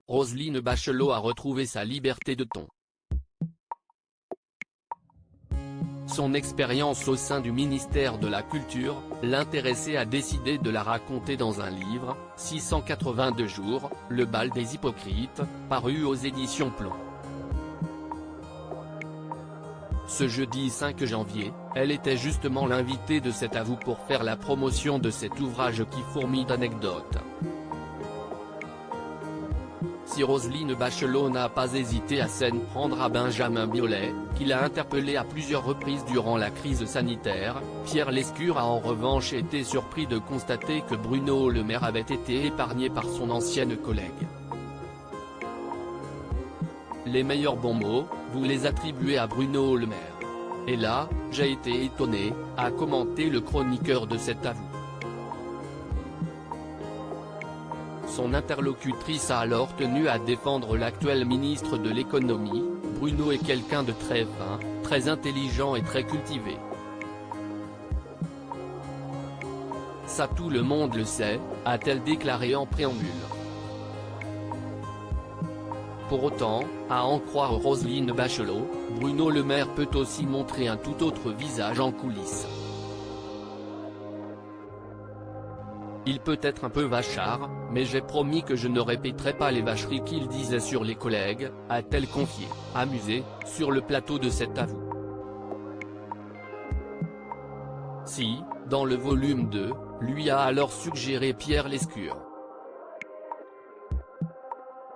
Roselyne Bachelot a retrouvé sa liberté de ton. Son expérience au sein du ministère de la Culture, l'intéressait a décidé de la raconter dans un livre, 682 jours, Le bal des hypocrites, paru aux éditions Plomb. Ce jeudi 5 janvier, elle était justement l'invitée de cet avou pour faire la promotion de cet ouvrage qui fourmille d'anecdotes. Si Roselyne Bachelot n'a pas hésité à s'en prendre à Benjamin Biolay, qui l'a interpellé à plusieurs reprises durant la crise sanitaire, Pierre Lescure a en revanche été surpris de constater que Bruno Le Maire avait été épargné par son ancienne collègue. Les meilleurs bons mots, vous les attribuez à Bruno Le Maire. Et là, j'ai été étonné, a commenté le chroniqueur de cet avou. Son interlocutrice a alors tenu à défendre l'actuel ministre de l'économie. Bruno est quelqu'un de très fin, très intelligent et très cultivé. Ça tout le monde le sait, a-t-elle déclaré en préambule. Pour autant, à en croire Roselyne Bachelot, Bruno Le Maire peut aussi montrer un tout autre visage en coulisses. Il peut être un peu vachard, mais j'ai promis que je ne répéterai pas les vacheries qu'il disait sur les collègues, a-t-elle confié, amusée, sur le plateau de cet avou. Si, dans le volume 2, lui a alors suggéré Pierre Lescure.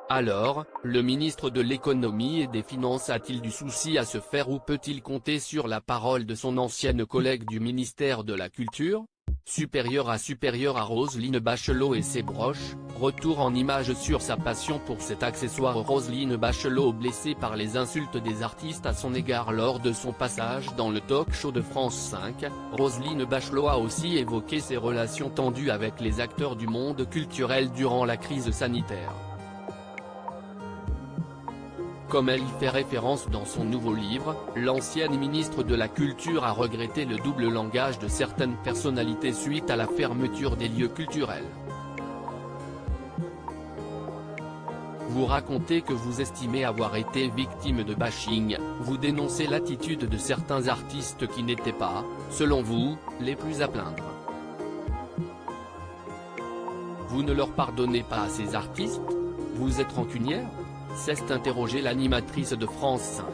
Alors, le ministre de l'économie et des finances a-t-il du souci à se faire ou peut-il compter sur la parole de son ancienne collègue du ministère de la Culture ? Supérieur à Roselyne Bachelot et ses broches, retour en images sur sa passion pour cet accessoire. Roselyne Bachelot blessée par les insultes des artistes à son égard lors de son passage dans le talk-show de France 5, Roselyne Bachelot a aussi évoqué ses relations tendues avec les acteurs du monde culturel durant la crise sanitaire. Comme elle y fait référence dans son nouveau livre, l'ancienne ministre de la Culture a regretté le double langage de certaines personnalités suite à la fermeture des lieux culturels. Vous racontez que vous estimez avoir été victime de bashing, vous dénoncez l'attitude de certains artistes qui n'étaient pas, selon vous, les plus à plaindre. Vous ne leur pardonnez pas à ces artistes ? Vous êtes rancunière ? S'est interrogée l'animatrice de France 5.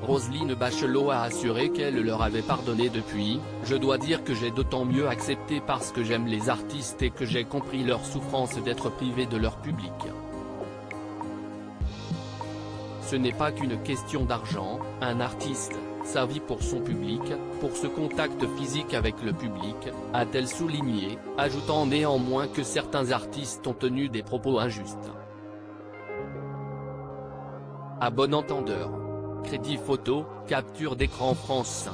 Roselyne Bachelot a assuré qu'elle leur avait pardonné depuis. Je dois dire que j'ai d'autant mieux accepté parce que j'aime les artistes et que j'ai compris leur souffrance d'être privés de leur public. Ce n'est pas qu'une question d'argent, un artiste, ça vit pour son public, pour ce contact physique avec le public, a-t-elle souligné, ajoutant néanmoins que certains artistes ont tenu des propos injustes. À bon entendeur. Crédit photo, capture d'écran France 5.